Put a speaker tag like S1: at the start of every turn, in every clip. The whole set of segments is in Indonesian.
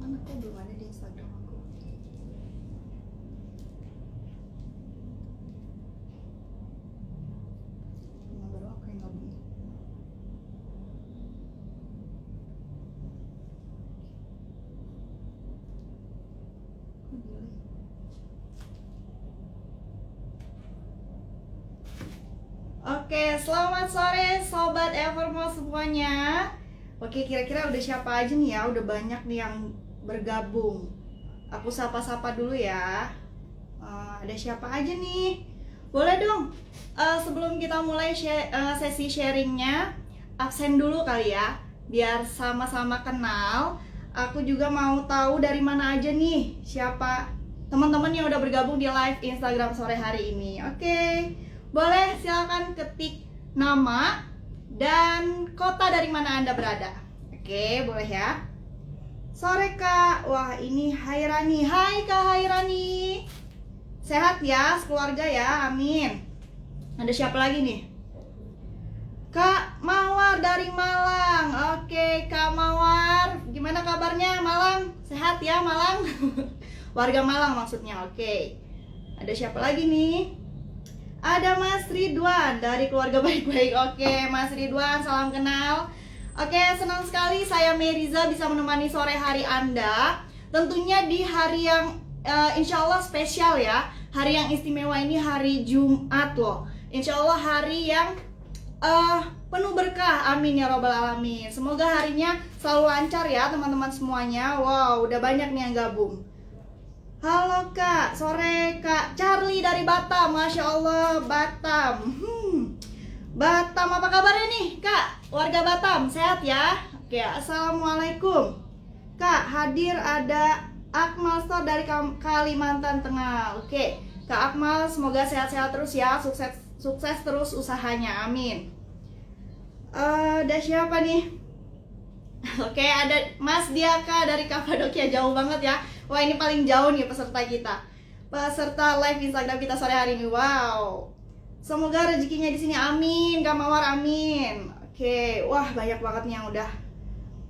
S1: mana kok belum ada di Instagram aku. Baru aku yang gabung. Kok delay? Oke, selamat sore Sobat Evermore semuanya. Oke, kira-kira udah siapa aja nih ya? Udah banyak nih yang bergabung. Aku sapa-sapa dulu ya. Ada siapa aja nih? Boleh dong, sebelum kita mulai sesi sharingnya, absen dulu kali ya, biar sama-sama kenal. Aku juga mau tahu dari mana aja nih siapa teman-teman yang udah bergabung di live Instagram sore hari ini. Oke, boleh silakan ketik nama dan kota dari mana Anda berada. Oke, boleh ya. Sore Kak, wah ini Hairani. Hai Kak Hairani. Sehat ya, sekeluarga ya, amin. Ada siapa lagi nih? Kak Mawar dari Malang. Oke, Kak Mawar, gimana kabarnya Malang? Sehat ya Malang? Warga Malang maksudnya, oke. Ada siapa lagi nih? Ada Mas Ridwan dari keluarga baik-baik. Oke, Mas Ridwan, salam kenal. Oke, senang sekali saya Meriza bisa menemani sore hari Anda. Tentunya di hari yang insya Allah spesial ya. Hari yang istimewa ini hari Jumat loh. Insya Allah hari yang penuh berkah, amin ya robbal alamin. Semoga harinya selalu lancar ya teman-teman semuanya. Wow, udah banyak nih yang gabung. Halo Kak, sore Kak Charlie dari Batam. Masya Allah, Batam. Batam, apa kabarnya nih Kak? Warga Batam, sehat ya? Oke, assalamualaikum. Kak, hadir ada Akmal Store dari Kalimantan Tengah. Oke, Kak Akmal, semoga sehat-sehat terus ya, sukses terus usahanya, amin. Ada siapa nih? Oke, ada Mas Diaka dari Kapadokia, jauh banget ya. Wah, ini paling jauh nih peserta kita, peserta live Instagram kita sore hari ini. Wow, semoga rezekinya di sini, amin. Kak Mawar, amin. Oke, wah banyak banget nih yang udah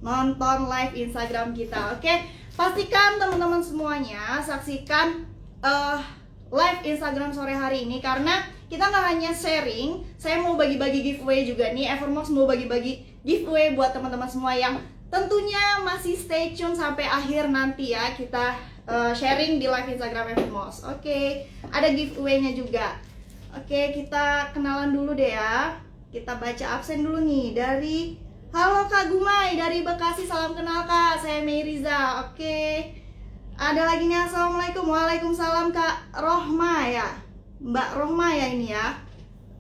S1: nonton live Instagram kita. Oke, pastikan teman-teman semuanya saksikan live Instagram sore hari ini, karena kita nggak hanya sharing, saya mau bagi-bagi giveaway juga nih. Evermost mau bagi-bagi giveaway buat teman-teman semua yang tentunya masih stay tune sampai akhir nanti ya. Kita sharing di live Instagram Evermost. Oke, ada giveaway-nya juga. Oke, kita kenalan dulu deh ya. Kita baca absen dulu nih dari halo Kak Gumai dari Bekasi, salam kenal Kak, saya Meriza. Oke, ada lagi nih, assalamualaikum. Waalaikumsalam Kak Rohma ya, Mbak Rohma ya ini ya.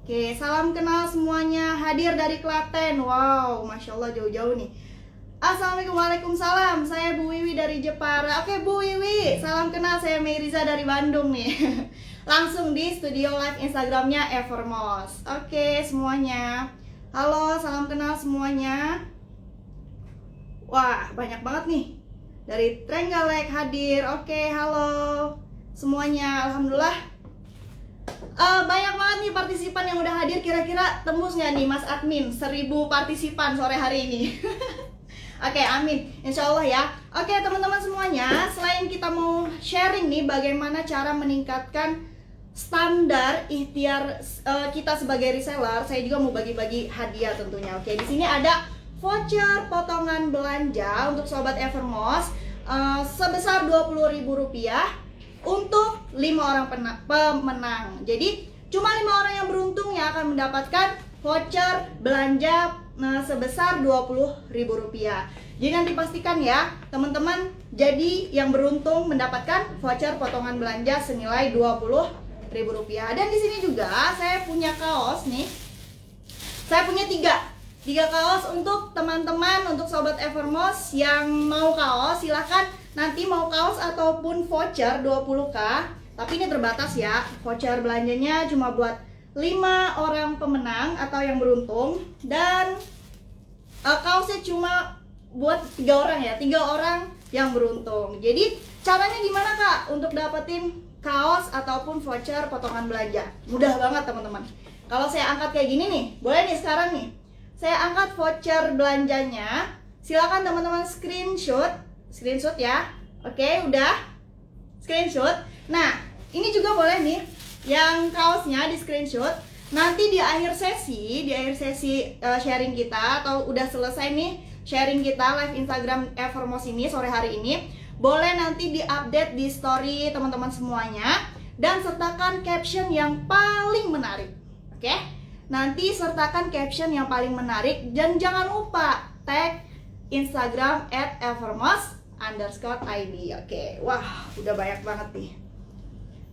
S1: Oke, salam kenal semuanya, hadir dari Klaten. Wow, Masya Allah jauh-jauh nih. Assalamualaikum. Waalaikumsalam, saya Bu Wiwi dari Jepara. Oke Bu Wiwi, salam kenal, saya Meriza dari Bandung nih. Langsung di studio live Instagramnya Evermost. Oke semuanya, halo, salam kenal semuanya. Wah banyak banget nih, dari Trenggalek hadir. Oke, halo semuanya, alhamdulillah. Banyak banget nih partisipan yang udah hadir. Kira-kira tembus nggak nih Mas Admin 1000 partisipan sore hari ini? Oke, amin, insya Allah ya. Oke teman-teman semuanya, selain kita mau sharing nih bagaimana cara meningkatkan standar ikhtiar kita sebagai reseller, saya juga mau bagi-bagi hadiah tentunya. Oke, di sini ada voucher potongan belanja untuk Sobat Evermost sebesar Rp20.000 untuk 5 orang pemenang. Jadi cuma 5 orang yang beruntung yang akan mendapatkan voucher belanja sebesar Rp20.000. Jadi nanti pastikan ya teman-teman, jadi yang beruntung mendapatkan voucher potongan belanja senilai Rp20.000. Dan di sini juga saya punya kaos nih. Saya punya tiga kaos untuk teman-teman, untuk Sobat Evermost yang mau kaos. Silahkan nanti mau kaos ataupun voucher 20k. Tapi ini terbatas ya, voucher belanjanya cuma buat 5 orang pemenang atau yang beruntung. Dan kaosnya cuma buat 3 orang ya, 3 orang yang beruntung. Jadi caranya gimana Kak untuk dapetin kaos ataupun voucher potongan belanja? Mudah banget teman-teman. Kalau saya angkat kayak gini nih, boleh nih sekarang nih, saya angkat voucher belanjanya. Silakan teman-teman screenshot screenshot ya. Oke, udah screenshot. Nah, ini juga boleh nih yang kaosnya di screenshot. Nanti di akhir sesi sharing kita, atau udah selesai nih sharing kita live Instagram Evermos ini sore hari ini, boleh nanti diupdate di story teman-teman semuanya, dan sertakan caption yang paling menarik. Oke? Nanti sertakan caption yang paling menarik, dan jangan lupa tag Instagram @evermos_id. Oke, wah udah banyak banget nih.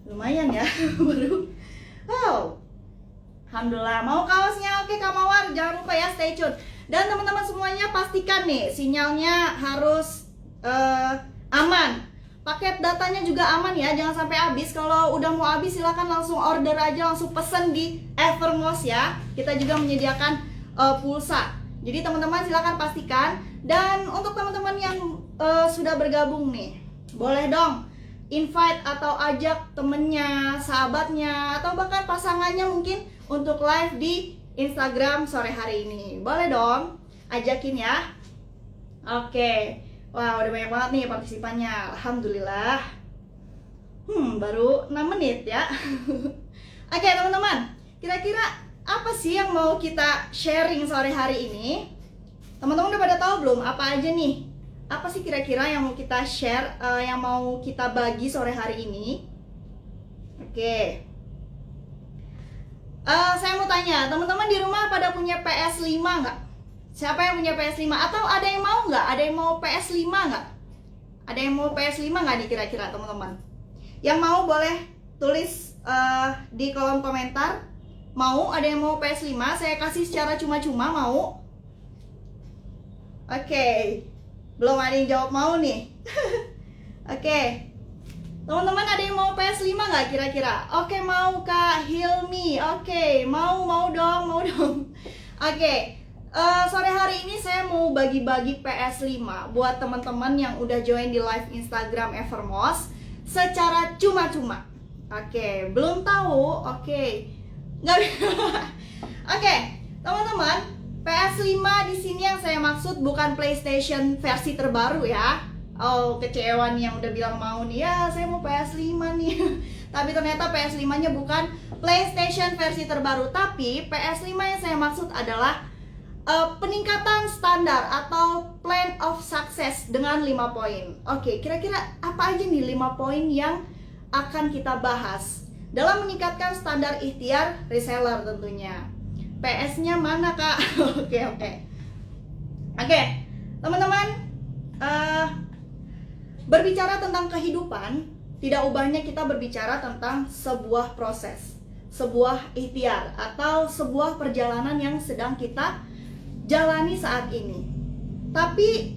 S1: Lumayan ya, baru. Wow, alhamdulillah. Mau kaosnya? Oke Kak Mawar, jangan lupa ya stay tune. Dan teman-teman semuanya pastikan nih sinyalnya harus aman. Paket datanya juga aman ya, jangan sampai habis. Kalau udah mau habis silahkan langsung order aja, langsung pesen di Evermos ya. Kita juga menyediakan pulsa. Jadi teman-teman silahkan pastikan. Dan untuk teman-teman yang sudah bergabung nih, boleh dong invite atau ajak temennya, sahabatnya, atau bahkan pasangannya mungkin untuk live di Instagram sore hari ini. Boleh dong, ajakin ya. Oke. Wah, udah banyak banget nih partisipannya. Alhamdulillah. Baru 6 menit ya. Oke teman-teman, kira-kira apa sih yang mau kita sharing sore hari ini? Teman-teman udah pada tahu belum apa aja nih? Apa sih kira-kira yang mau kita share, yang mau kita bagi sore hari ini? Oke. Saya mau tanya, teman-teman di rumah pada punya PS5 nggak? Siapa yang punya PS5? Atau ada yang mau nggak? Ada yang mau PS5 nggak? Ada yang mau PS5 nggak nih kira-kira teman-teman? Yang mau boleh tulis di kolom komentar. Mau? Ada yang mau PS5? Saya kasih secara cuma-cuma, mau? Oke. Belum ada yang jawab mau nih. Oke. Teman-teman ada yang mau PS5 nggak kira-kira? Oke, mau Kak Hilmi. Oke, mau dong. Oke. Sore hari ini saya mau bagi-bagi PS5 buat teman-teman yang udah join di live Instagram Evermos secara cuma-cuma. Oke, belum tahu? Oke. Nggak. Oke, teman-teman, PS5 di sini yang saya maksud bukan PlayStation versi terbaru ya. Oh, kecewa nih yang udah bilang mau nih, ya saya mau PS5 nih. Tapi ternyata PS5-nya bukan PlayStation versi terbaru, tapi PS5 yang saya maksud adalah peningkatan standar atau plan of success dengan 5 poin. Oke, kira-kira apa aja nih 5 poin yang akan kita bahas dalam meningkatkan standar ikhtiar reseller tentunya. PS-nya mana Kak? Oke, teman-teman, berbicara tentang kehidupan, tidak ubahnya kita berbicara tentang sebuah proses, sebuah ikhtiar, atau sebuah perjalanan yang sedang kita jalani saat ini. Tapi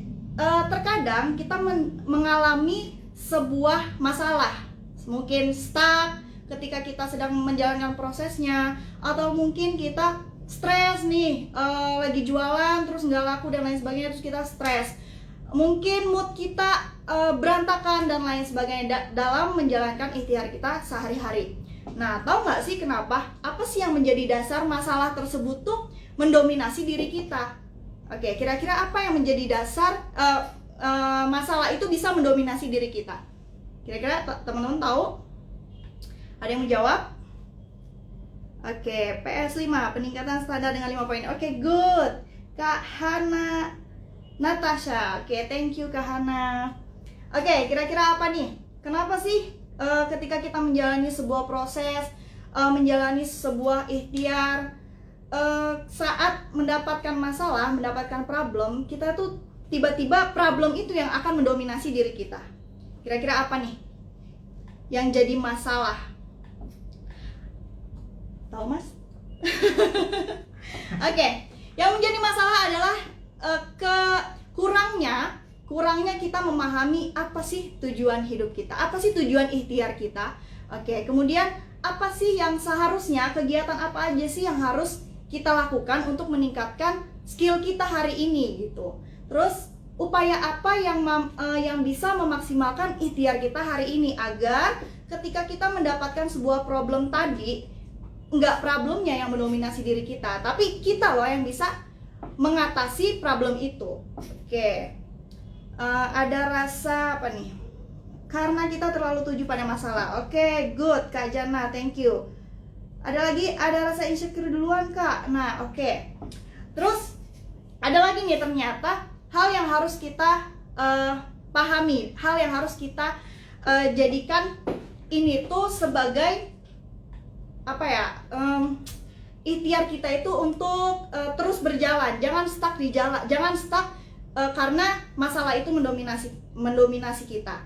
S1: terkadang kita mengalami sebuah masalah, mungkin stuck ketika kita sedang menjalankan prosesnya, atau mungkin kita stres nih, lagi jualan terus nggak laku dan lain sebagainya, terus kita stres. Mungkin mood kita berantakan dan lain sebagainya dalam menjalankan ikhtiar kita sehari-hari. Nah, tahu nggak sih kenapa? Apa sih yang menjadi dasar masalah tersebut tuh mendominasi diri kita? Oke, kira-kira apa yang menjadi dasar masalah itu bisa mendominasi diri kita? Kira-kira teman-teman tahu? Ada yang menjawab? Oke, PS5, peningkatan standar dengan 5 poin. Oke, good. Kak Hana Natasha. Oke, thank you Kak Hana. Oke, kira-kira apa nih? Kenapa sih ketika kita menjalani sebuah proses, menjalani sebuah ikhtiar, saat mendapatkan masalah, mendapatkan problem, kita tuh tiba-tiba problem itu yang akan mendominasi diri kita? Kira-kira apa nih yang jadi masalah? Tahu Mas? Oke, yang menjadi masalah adalah kurangnya kita memahami apa sih tujuan hidup kita, apa sih tujuan ikhtiar kita. Oke, kemudian apa sih yang seharusnya, kegiatan apa aja sih yang harus kita lakukan untuk meningkatkan skill kita hari ini gitu. Terus upaya apa yang bisa memaksimalkan ikhtiar kita hari ini, agar ketika kita mendapatkan sebuah problem tadi, nggak problemnya yang mendominasi diri kita, tapi kita loh yang bisa mengatasi problem itu. Oke. ada rasa apa nih? Karena kita terlalu tuju pada masalah. Oke, good Kak Jana, thank you. Ada lagi, ada rasa insecure duluan Kak. Nah, oke. Terus ada lagi nih, ternyata hal yang harus kita pahami, hal yang harus kita jadikan ini tuh sebagai apa ya? Ikhtiar kita itu untuk terus berjalan, jangan stuck di jalan, jangan stuck karena masalah itu mendominasi kita.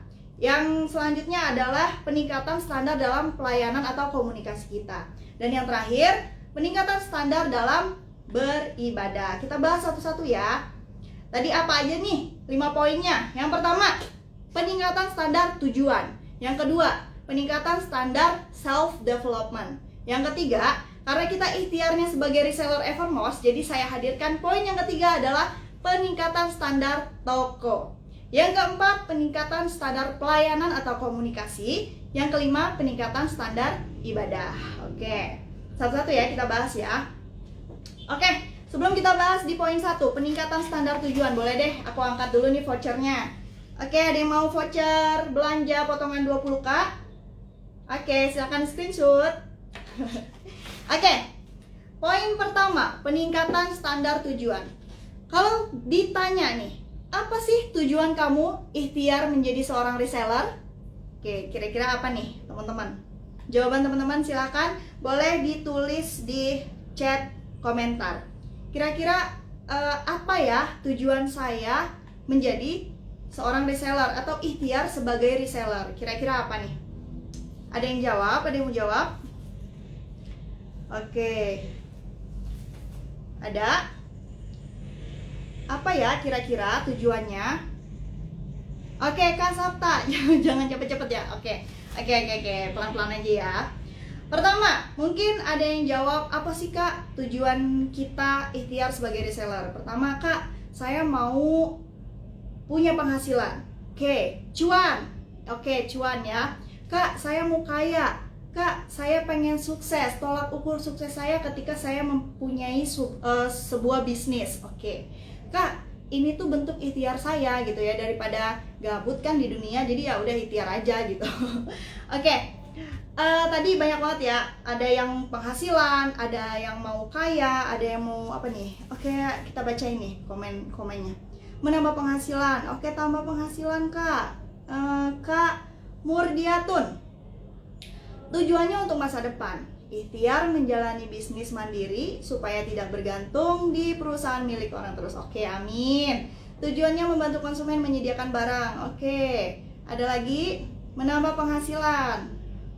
S1: Yang selanjutnya adalah peningkatan standar dalam pelayanan atau komunikasi kita. Dan yang terakhir, peningkatan standar dalam beribadah. Kita bahas satu-satu ya. Tadi apa aja nih 5 poinnya? Yang pertama, peningkatan standar tujuan. Yang kedua, peningkatan standar self-development. Yang ketiga, karena kita ikhtiarnya sebagai reseller Evermost, jadi saya hadirkan poin yang ketiga adalah peningkatan standar toko. Yang keempat, peningkatan standar pelayanan atau komunikasi. Yang kelima, peningkatan standar ibadah. Oke, satu-satu ya kita bahas ya. Oke, sebelum kita bahas di poin 1, peningkatan standar tujuan, boleh deh aku angkat dulu nih vouchernya. Oke, ada yang mau voucher belanja potongan 20K? Oke, silakan screenshot. Oke, poin pertama, peningkatan standar tujuan. Kalau ditanya nih, apa sih tujuan kamu ikhtiar menjadi seorang reseller? Oke, kira-kira apa nih teman-teman? Jawaban teman-teman silakan boleh ditulis di chat komentar. Kira-kira apa ya tujuan saya menjadi seorang reseller atau ikhtiar sebagai reseller? Kira-kira apa nih? Ada yang jawab? Ada yang mau jawab? Oke. Ada? Apa ya kira-kira tujuannya? Oke, Kak Sabta, jangan cepet-cepet ya. Oke, pelan-pelan aja ya. Pertama, mungkin ada yang jawab, apa sih Kak tujuan kita ikhtiar sebagai reseller? Pertama, Kak, saya mau punya penghasilan. Oke, cuan. Oke, cuan ya. Kak, saya mau kaya. Kak, saya pengen sukses. Tolak ukur sukses saya ketika saya mempunyai sebuah bisnis. Oke. Kak, ini tuh bentuk ikhtiar saya gitu ya, daripada gabut kan di dunia, jadi ya udah ikhtiar aja gitu. Oke, tadi banyak banget ya, ada yang penghasilan, ada yang mau kaya, ada yang mau apa nih? Oke, kita baca ini komennya. Menambah penghasilan, oke, tambah penghasilan Kak. Kak Murdiatun, tujuannya untuk masa depan. Ikhtiar menjalani bisnis mandiri supaya tidak bergantung di perusahaan milik orang terus. Oke, amin. Tujuannya membantu konsumen menyediakan barang. Oke, ada lagi menambah penghasilan.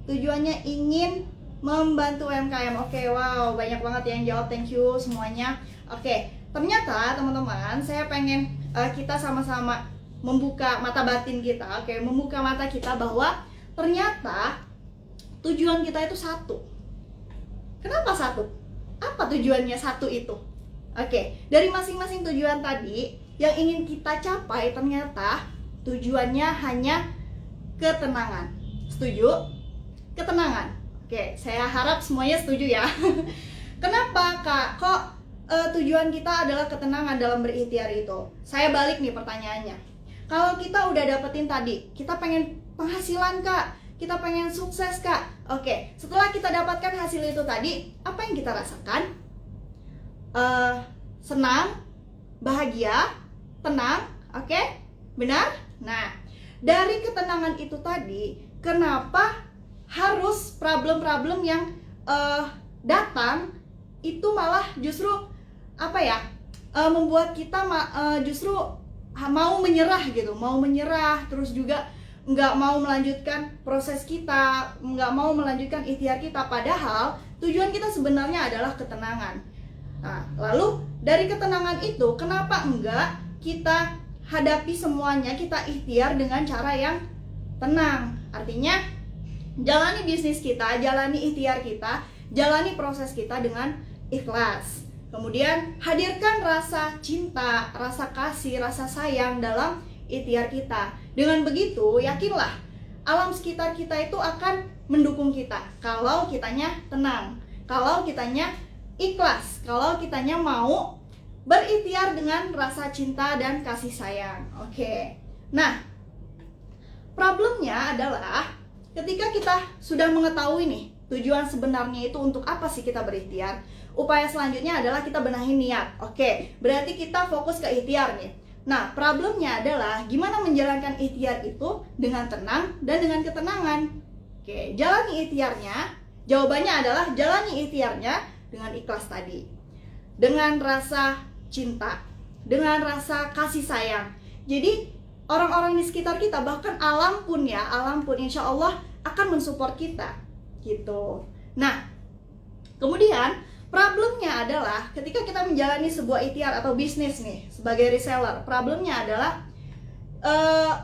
S1: Tujuannya ingin membantu UMKM. Oke, wow, banyak banget yang jawab. Thank you semuanya. Oke, ternyata teman-teman, saya pengen kita sama-sama membuka mata batin kita. Oke, membuka mata kita bahwa ternyata tujuan kita itu satu. Kenapa satu? Apa tujuannya satu itu? Oke, dari masing-masing tujuan tadi yang ingin kita capai, ternyata tujuannya hanya ketenangan. Setuju? Ketenangan. Oke, saya harap semuanya setuju ya. Kenapa Kak? Kok tujuan kita adalah ketenangan dalam berikhtiar itu? Saya balik nih pertanyaannya. Kalau kita udah dapetin tadi, kita pengen penghasilan Kak, kita pengen sukses Kak. Oke, setelah kita dapatkan hasil itu tadi, apa yang kita rasakan? Senang, bahagia, tenang, oke? Benar? Nah, dari ketenangan itu tadi, kenapa harus problem-problem yang datang itu malah justru apa ya? Membuat kita justru mau menyerah gitu, mau menyerah, terus juga nggak mau melanjutkan proses kita, nggak mau melanjutkan ikhtiar kita, padahal tujuan kita sebenarnya adalah ketenangan. Nah, lalu dari ketenangan itu, kenapa enggak kita hadapi semuanya, kita ikhtiar dengan cara yang tenang? Artinya, jalani bisnis kita, jalani ikhtiar kita, jalani proses kita dengan ikhlas. Kemudian hadirkan rasa cinta, rasa kasih, rasa sayang dalam ikhtiar kita. Dengan begitu, yakinlah alam sekitar kita itu akan mendukung kita kalau kitanya tenang, kalau kitanya ikhlas, kalau kitanya mau berikhtiar dengan rasa cinta dan kasih sayang. Oke. Nah, problemnya adalah ketika kita sudah mengetahui nih tujuan sebenarnya itu untuk apa sih kita berikhtiar, upaya selanjutnya adalah kita benahi niat. Oke, berarti kita fokus ke ikhtiar nih. Nah, problemnya adalah gimana menjalankan ikhtiar itu dengan tenang dan dengan ketenangan. Oke, jalani ikhtiarnya. Jawabannya adalah jalani ikhtiarnya dengan ikhlas tadi, dengan rasa cinta, dengan rasa kasih sayang. Jadi orang-orang di sekitar kita, bahkan alam pun insya Allah akan mensupport kita gitu. Nah, kemudian problemnya adalah ketika kita menjalani sebuah ikhtiar atau bisnis nih sebagai reseller, problemnya adalah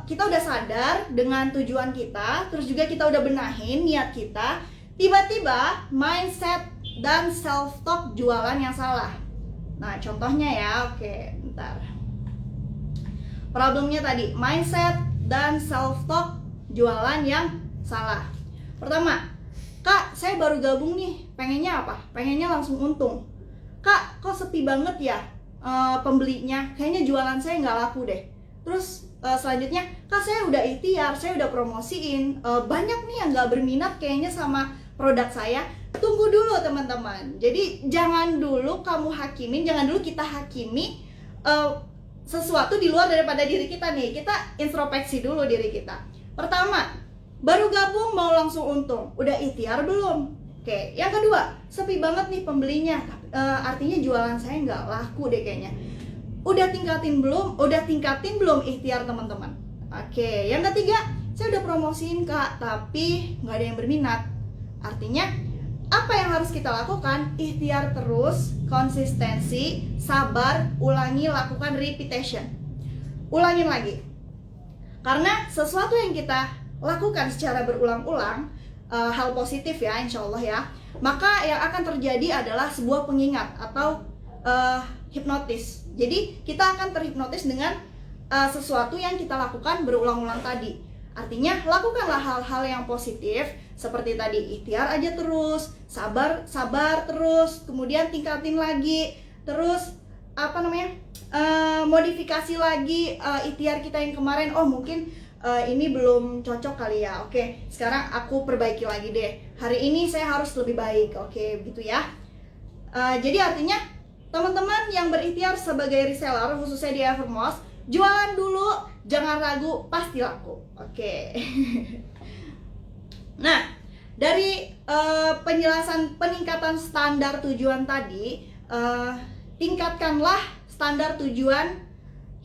S1: kita udah sadar dengan tujuan kita, terus juga kita udah benahin niat kita, tiba-tiba mindset dan self talk jualan yang salah. Nah, contohnya ya, oke, bentar. Problemnya tadi, mindset dan self-talk jualan yang salah. Pertama, Kak, saya baru gabung nih, pengennya apa? Pengennya langsung untung. Kak, kok sepi banget ya pembelinya? Kayaknya jualan saya nggak laku deh. Terus selanjutnya, Kak, saya udah ikhtiar, saya udah promosiin, banyak nih yang nggak berminat kayaknya sama produk saya. Tunggu dulu teman-teman. Jadi jangan dulu kamu hakimin, jangan dulu kita hakimi sesuatu di luar daripada diri kita nih. Kita introspeksi dulu diri kita. Pertama, baru gabung mau langsung untung, udah ikhtiar belum? Oke, yang kedua, sepi banget nih pembelinya, artinya jualan saya nggak laku deh kayaknya. Udah tingkatin belum ikhtiar teman-teman? Oke, yang ketiga, saya udah promosiin Kak, tapi nggak ada yang berminat. Artinya apa yang harus kita lakukan? Ikhtiar terus, konsistensi, sabar, ulangi, lakukan repetition. Ulangin lagi. Karena sesuatu yang kita lakukan secara berulang-ulang, hal positif ya, insya Allah ya, maka yang akan terjadi adalah sebuah pengingat atau hipnotis. Jadi kita akan terhipnotis dengan sesuatu yang kita lakukan berulang-ulang tadi. Artinya lakukanlah hal-hal yang positif seperti tadi, ikhtiar aja terus, sabar terus, kemudian tingkatin lagi, terus modifikasi lagi ikhtiar kita yang kemarin. Oh mungkin ini belum cocok kali ya. Oke, sekarang aku perbaiki lagi deh. Hari ini saya harus lebih baik. Oke, gitu ya. Jadi artinya teman-teman yang berikhtiar sebagai reseller khususnya di Evermost, jualan dulu, jangan ragu, pasti laku. Oke. Nah, dari penjelasan peningkatan standar tujuan tadi, tingkatkanlah standar tujuan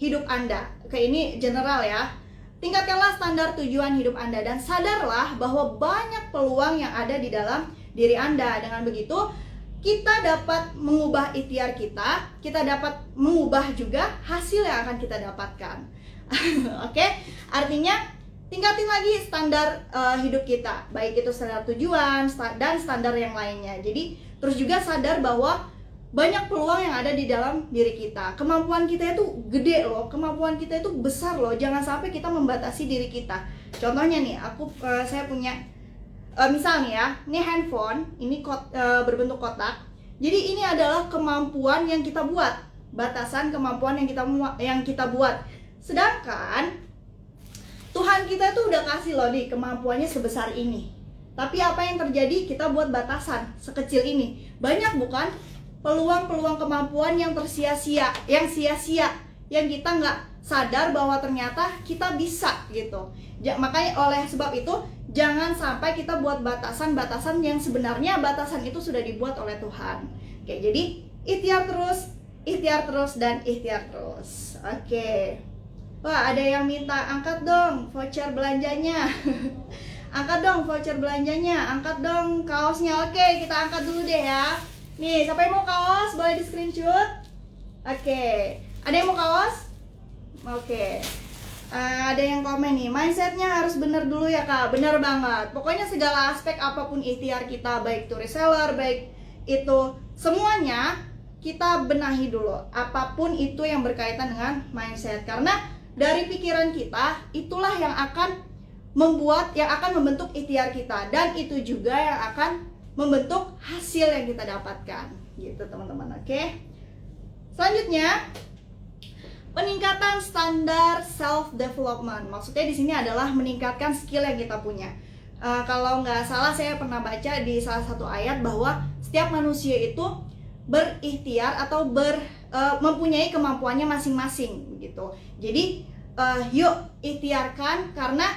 S1: hidup Anda. Oke, ini general ya. Tingkatkanlah standar tujuan hidup Anda dan sadarlah bahwa banyak peluang yang ada di dalam diri Anda. Dengan begitu, kita dapat mengubah ikhtiar kita dapat mengubah juga hasil yang akan kita dapatkan. Oke, artinya tingkatin lagi standar hidup kita, baik itu standar tujuan dan standar yang lainnya. Jadi terus juga sadar bahwa banyak peluang yang ada di dalam diri kita. Kemampuan kita itu gede loh, kemampuan kita itu besar loh. Jangan sampai kita membatasi diri kita. Contohnya nih, saya punya misal nih ya, ini handphone, ini berbentuk kotak. Jadi ini adalah kemampuan yang kita buat, batasan kemampuan yang kita buat. Sedangkan Tuhan kita tuh udah kasih loh nih kemampuannya sebesar ini. Tapi apa yang terjadi? Kita buat batasan sekecil ini. Banyak bukan peluang-peluang kemampuan yang sia-sia, yang kita nggak sadar bahwa ternyata kita bisa gitu. Makanya oleh sebab itu jangan sampai kita buat batasan-batasan yang sebenarnya batasan itu sudah dibuat oleh Tuhan. Oke, jadi ikhtiar terus dan ikhtiar terus. Oke. Wah, ada yang minta angkat dong voucher belanjanya. Angkat dong voucher belanjanya, angkat dong kaosnya. Oke, kita angkat dulu deh ya. Nih, siapa yang mau kaos? Boleh di screenshot. Oke, ada yang mau kaos? Oke. Ada yang komen nih, mindsetnya harus bener dulu ya Kak. Bener banget. Pokoknya segala aspek apapun ikhtiar kita, baik itu reseller, baik itu semuanya kita benahi dulu. Apapun itu yang berkaitan dengan mindset. Karena dari pikiran kita, itulah yang akan membentuk ikhtiar kita. Dan itu juga yang akan membentuk hasil yang kita dapatkan. Gitu teman-teman, oke? Selanjutnya, peningkatan standar self development. Maksudnya di sini adalah meningkatkan skill yang kita punya. Kalau nggak salah saya pernah baca di salah satu ayat bahwa setiap manusia itu berikhtiar atau mempunyai kemampuannya masing-masing gitu. Jadi yuk ikhtiarkan, karena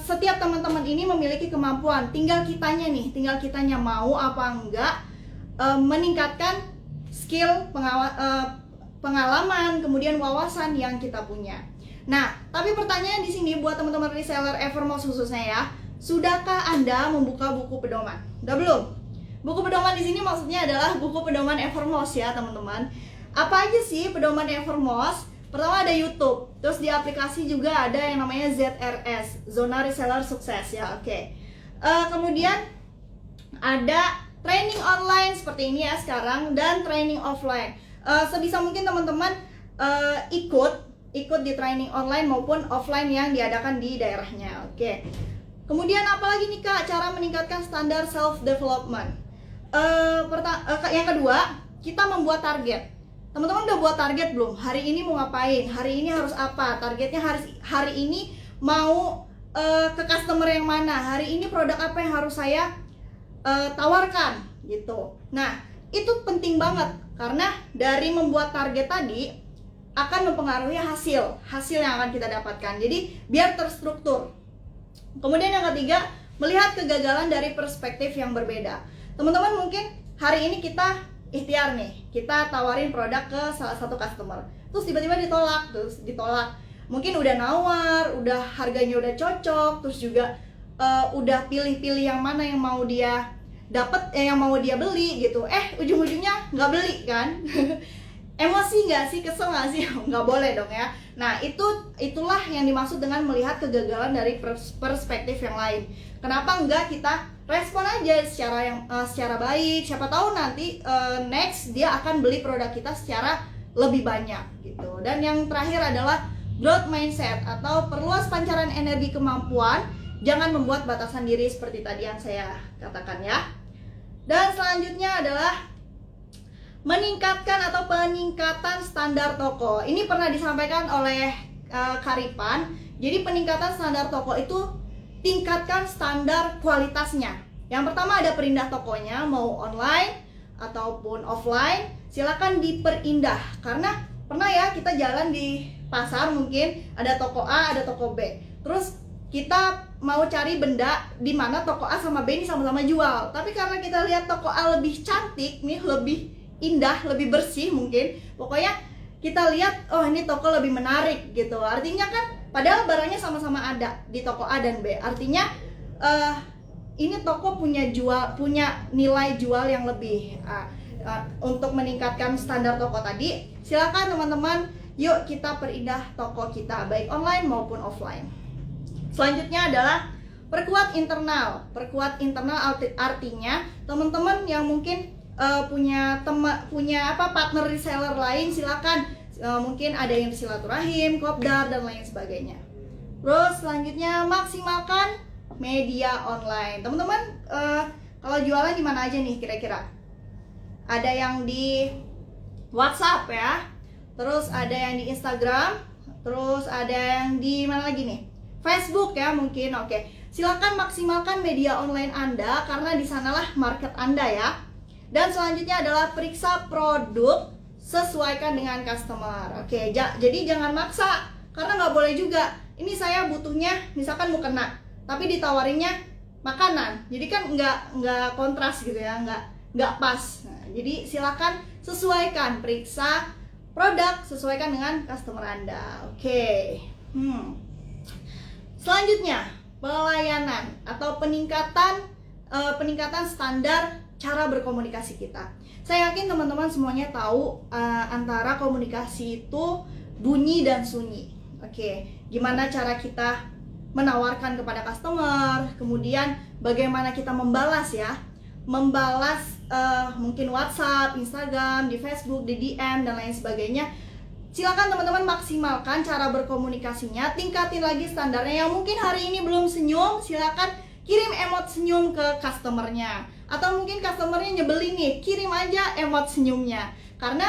S1: setiap teman-teman ini memiliki kemampuan. Tinggal kitanya mau apa enggak meningkatkan skill, pengalaman, kemudian wawasan yang kita punya. Nah, tapi pertanyaan di sini buat teman-teman reseller Evermost khususnya ya, sudahkah Anda membuka buku pedoman? Udah belum? Buku pedoman di sini maksudnya adalah buku pedoman Evermost ya, teman-teman. Apa aja sih pedoman Evermost? Pertama ada YouTube, terus di aplikasi juga ada yang namanya ZRS, Zona Reseller Sukses ya, oke. Kemudian ada training online seperti ini ya sekarang, dan training offline. Sebisa mungkin teman-teman ikut di training online maupun offline yang diadakan di daerahnya, oke. Kemudian apalagi nih Kak cara meningkatkan standar self development? Yang kedua, kita membuat target. Teman-teman udah buat target belum? Hari ini mau ngapain? Hari ini harus apa? Targetnya hari ini mau ke customer yang mana? Hari ini produk apa yang harus saya tawarkan gitu. Nah, itu penting banget karena dari membuat target tadi akan mempengaruhi hasil yang akan kita dapatkan. Jadi biar terstruktur. Kemudian yang ketiga, melihat kegagalan dari perspektif yang berbeda. Teman-teman mungkin hari ini kita ikhtiar nih, kita tawarin produk ke salah satu customer, terus tiba-tiba ditolak. Mungkin udah nawar, udah harganya udah cocok, terus juga udah pilih-pilih yang mana yang mau dia dapat, yang mau dia beli gitu. Ujung-ujungnya nggak beli kan? Emosi nggak sih, kesel nggak sih? Nggak boleh dong ya. Nah itulah yang dimaksud dengan melihat kegagalan dari perspektif yang lain. Kenapa nggak kita respon aja secara baik, siapa tahu nanti next dia akan beli produk kita secara lebih banyak gitu. Dan yang terakhir adalah growth mindset atau perluas pancaran energi kemampuan, jangan membuat batasan diri seperti tadi yang saya katakan ya. Dan selanjutnya adalah meningkatkan atau peningkatan standar toko. Ini pernah disampaikan oleh Karipan. Jadi peningkatan standar toko itu tingkatkan standar kualitasnya. Yang pertama ada perindah tokonya, mau online ataupun offline, silakan diperindah. Karena pernah ya kita jalan di pasar, mungkin ada toko A, ada toko B. Terus kita mau cari benda di mana toko A sama B ini sama-sama jual. Tapi karena kita lihat toko A lebih cantik nih, lebih indah, lebih bersih mungkin. Pokoknya kita lihat, oh ini toko lebih menarik gitu. Artinya kan padahal barangnya sama-sama ada di toko A dan B. Artinya ini toko punya nilai jual yang lebih. Untuk meningkatkan standar toko tadi, silakan teman-teman, yuk kita perindah toko kita baik online maupun offline. Selanjutnya adalah perkuat internal. Perkuat internal artinya teman-teman yang mungkin punya partner reseller lain, silakan mungkin ada yang silaturahim, kopdar dan lain sebagainya. Terus selanjutnya maksimalkan media online. Teman-teman kalau jualan di mana aja nih kira-kira? Ada yang di WhatsApp ya, terus ada yang di Instagram, terus ada yang di mana lagi nih? Facebook ya mungkin. Oke, silakan maksimalkan media online Anda karena di sanalah market Anda ya. Dan selanjutnya adalah periksa produk, sesuaikan dengan customer. Oke, jadi jangan maksa karena nggak boleh juga. Ini saya butuhnya misalkan mukena, tapi ditawarinnya makanan. Jadi kan nggak kontras gitu ya, nggak pas. Nah, jadi silakan sesuaikan, periksa produk, sesuaikan dengan customer Anda. Oke. Selanjutnya pelayanan atau peningkatan standar cara berkomunikasi kita. Saya yakin teman-teman semuanya tahu antara komunikasi itu bunyi dan sunyi. Oke, gimana cara kita menawarkan kepada customer, kemudian bagaimana kita membalas ya, mungkin WhatsApp, Instagram, di Facebook, di DM dan lain sebagainya. Silakan teman-teman maksimalkan cara berkomunikasinya, tingkatin lagi standarnya. Yang mungkin hari ini belum senyum, silakan kirim emot senyum ke customernya. Atau mungkin customernya nyebelin nih, kirim aja emot senyumnya. Karena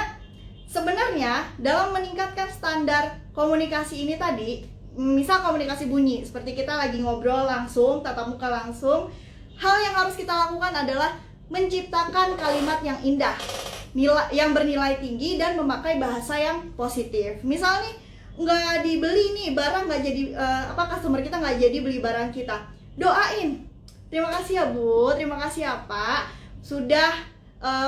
S1: sebenarnya dalam meningkatkan standar komunikasi ini tadi, misal komunikasi bunyi, seperti kita lagi ngobrol langsung, tatap muka langsung, hal yang harus kita lakukan adalah menciptakan kalimat yang indah, yang bernilai tinggi, dan memakai bahasa yang positif. Misal nih, nggak dibeli nih barang, nggak jadi customer kita nggak jadi beli barang kita, doain, terima kasih ya Bu, terima kasih ya Pak, sudah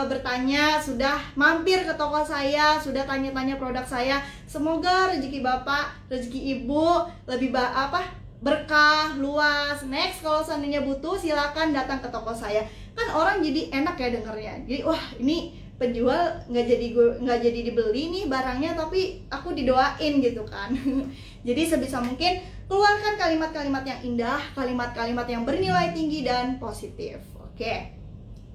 S1: bertanya, sudah mampir ke toko saya, sudah tanya-tanya produk saya. Semoga rezeki Bapak, rezeki Ibu lebih berkah, luas. Next, kalau seandainya butuh, silakan datang ke toko saya. Kan orang jadi enak ya dengernya. Jadi wah, ini penjual nggak jadi dibeli nih barangnya, tapi aku didoain gitu kan. Jadi sebisa mungkin keluarkan kalimat-kalimat yang indah, kalimat-kalimat yang bernilai tinggi dan positif. Oke.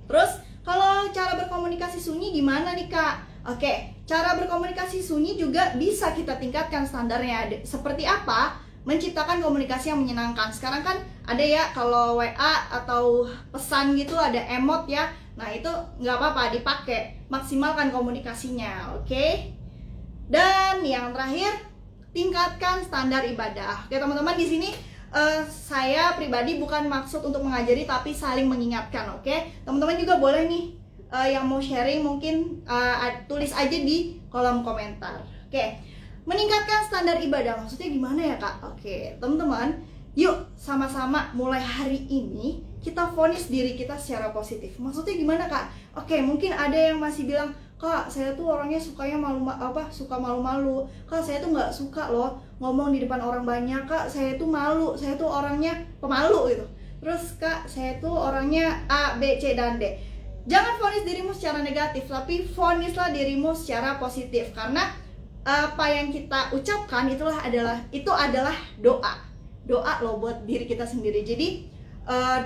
S1: Terus kalau cara berkomunikasi sunyi gimana nih Kak? Oke, cara berkomunikasi sunyi juga bisa kita tingkatkan standarnya. Seperti apa? Menciptakan komunikasi yang menyenangkan. Sekarang kan ada ya, kalau WA atau pesan gitu ada emot ya. Nah itu nggak apa-apa, dipakai. Maksimalkan komunikasinya, oke? Dan yang terakhir, tingkatkan standar ibadah. Oke teman-teman, di sini saya pribadi bukan maksud untuk mengajari, tapi saling mengingatkan, oke? Teman-teman juga boleh nih yang mau sharing mungkin tulis aja di kolom komentar. Oke, meningkatkan standar ibadah maksudnya gimana ya Kak? Oke, teman-teman, yuk sama-sama mulai hari ini kita vonis diri kita secara positif. Maksudnya gimana Kak? Oke, mungkin ada yang masih bilang, Kak, saya tuh orangnya sukanya suka malu-malu. Kak, saya tuh nggak suka loh ngomong di depan orang banyak. Kak, saya tuh malu. Saya tuh orangnya pemalu gitu. Terus Kak, saya tuh orangnya A, B, C, dan D. Jangan vonis dirimu secara negatif, tapi vonislah dirimu secara positif. Karena apa yang kita ucapkan itu adalah doa. Doa loh buat diri kita sendiri. Jadi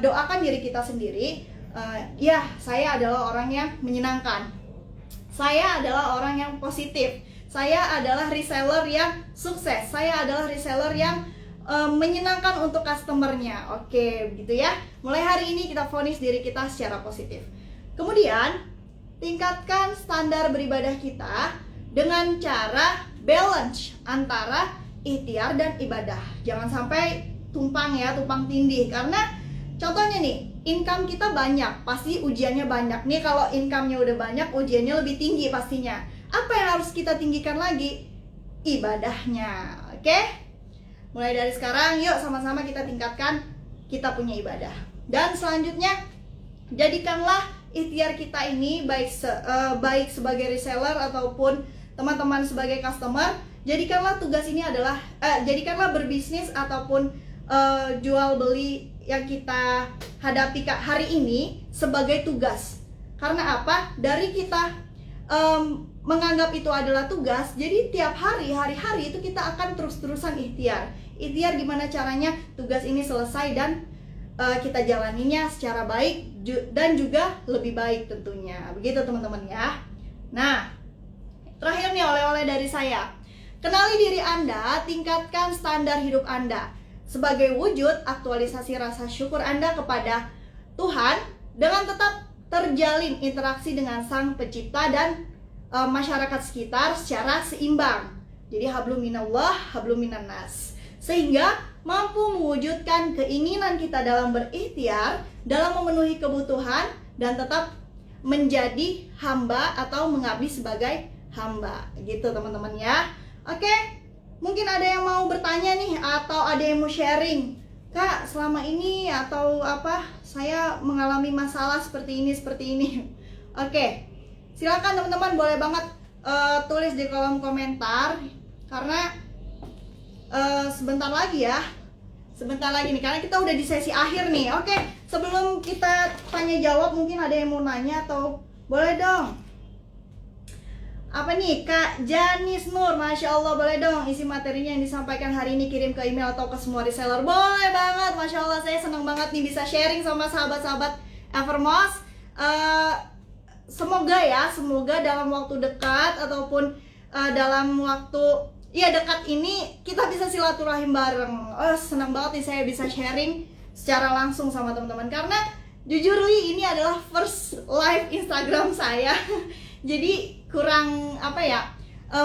S1: doakan diri kita sendiri. Ya, saya adalah orang yang menyenangkan. Saya adalah orang yang positif. Saya adalah reseller yang sukses. Saya adalah reseller yang menyenangkan untuk customernya. Oke, begitu ya. Mulai hari ini kita vonis diri kita secara positif. Kemudian, tingkatkan standar beribadah kita dengan cara balance antara ikhtiar dan ibadah. Jangan sampai tumpang tindih. Karena contohnya nih, income kita banyak, pasti ujiannya banyak. Nih kalau income-nya udah banyak, ujiannya lebih tinggi pastinya. Apa yang harus kita tinggikan lagi? Ibadahnya, oke? Mulai dari sekarang, yuk sama-sama kita tingkatkan kita punya ibadah. Dan selanjutnya, jadikanlah ikhtiar kita ini baik sebagai reseller ataupun teman-teman sebagai customer, jadikanlah tugas ini jadikanlah berbisnis ataupun jual beli yang kita hadapi hari ini sebagai tugas. Karena apa? Dari kita menganggap itu adalah tugas, jadi tiap hari-hari itu kita akan terus-terusan ikhtiar. Ikhtiar gimana caranya tugas ini selesai dan kita jalaninya secara baik dan juga lebih baik tentunya. Begitu teman-teman ya. Nah, terakhir nih oleh-oleh dari saya. Kenali diri Anda, tingkatkan standar hidup Anda. Sebagai wujud aktualisasi rasa syukur Anda kepada Tuhan dengan tetap terjalin interaksi dengan Sang Pencipta dan masyarakat sekitar secara seimbang. Jadi hablum minallah, hablum minannas. Sehingga mampu mewujudkan keinginan kita dalam berikhtiar, dalam memenuhi kebutuhan, dan tetap menjadi hamba atau mengabdi sebagai hamba. Gitu teman-teman ya. Oke. Mungkin ada yang mau bertanya nih, atau ada yang mau sharing. Kak, selama ini atau saya mengalami masalah seperti ini. Oke, silakan teman-teman, boleh banget tulis di kolom komentar. Karena sebentar lagi nih, karena kita udah di sesi akhir nih. Oke, sebelum kita tanya jawab, mungkin ada yang mau nanya atau boleh dong. Apa nih, Kak Janis Nur, Masya Allah, boleh dong isi materinya yang disampaikan hari ini kirim ke email atau ke semua reseller. Boleh banget, Masya Allah, saya senang banget nih bisa sharing sama sahabat-sahabat Evermost. Semoga dalam waktu dekat ataupun dalam waktu dekat ini kita bisa silaturahim bareng. Senang banget nih saya bisa sharing secara langsung sama teman-teman. Karena jujur ini adalah first live Instagram saya. Jadi kurang apa ya,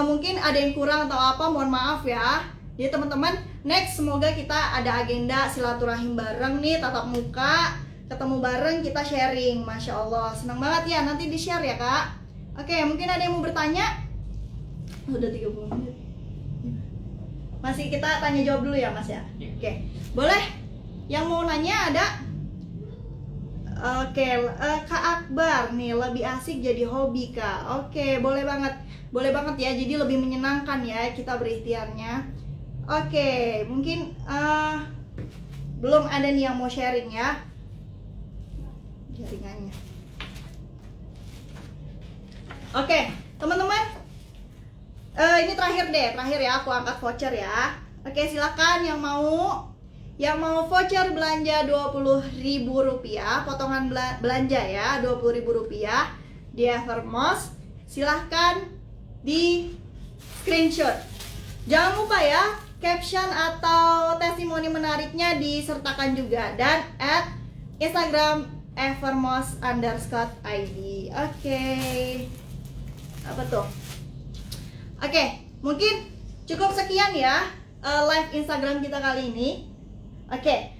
S1: mungkin ada yang kurang atau apa, mohon maaf ya. Jadi teman-teman, next semoga kita ada agenda silaturahim bareng nih, tatap muka, ketemu bareng, kita sharing. Masya Allah, senang banget ya, nanti di share ya kak. Oke, mungkin ada yang mau bertanya? Udah 30 menit. Masih kita tanya jawab dulu ya mas ya? Oke, boleh? Yang mau nanya ada? Oke, Kak Akbar nih, lebih asik jadi hobi kak. Oke, boleh banget ya, jadi lebih menyenangkan ya kita berikhtiarnya. Oke, mungkin belum ada nih yang mau sharing ya jaringannya. Oke, teman-teman, ini terakhir ya, aku angkat voucher ya. Oke, silakan yang mau voucher belanja Rp20.000, potongan belanja ya, Rp20.000 di Evermost. Silahkan di screenshot. Jangan lupa ya, caption atau testimoni menariknya disertakan juga, dan add Instagram Evermost_ID. Oke. Apa tuh? Oke, mungkin cukup sekian ya live Instagram kita kali ini. Oke,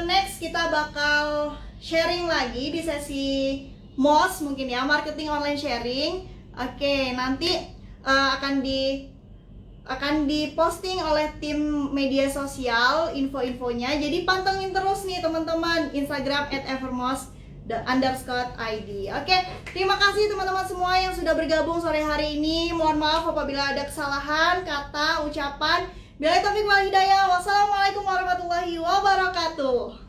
S1: next kita bakal sharing lagi di sesi MOS mungkin ya, marketing online sharing. Oke, nanti akan diposting oleh tim media sosial info-infonya. Jadi pantengin terus nih teman-teman Instagram @evermost_ID. Oke, terima kasih teman-teman semua yang sudah bergabung sore hari ini. Mohon maaf apabila ada kesalahan kata, ucapan. Billahi taufiq wal hidayah. Wassalamualaikum warahmatullahi wabarakatuh.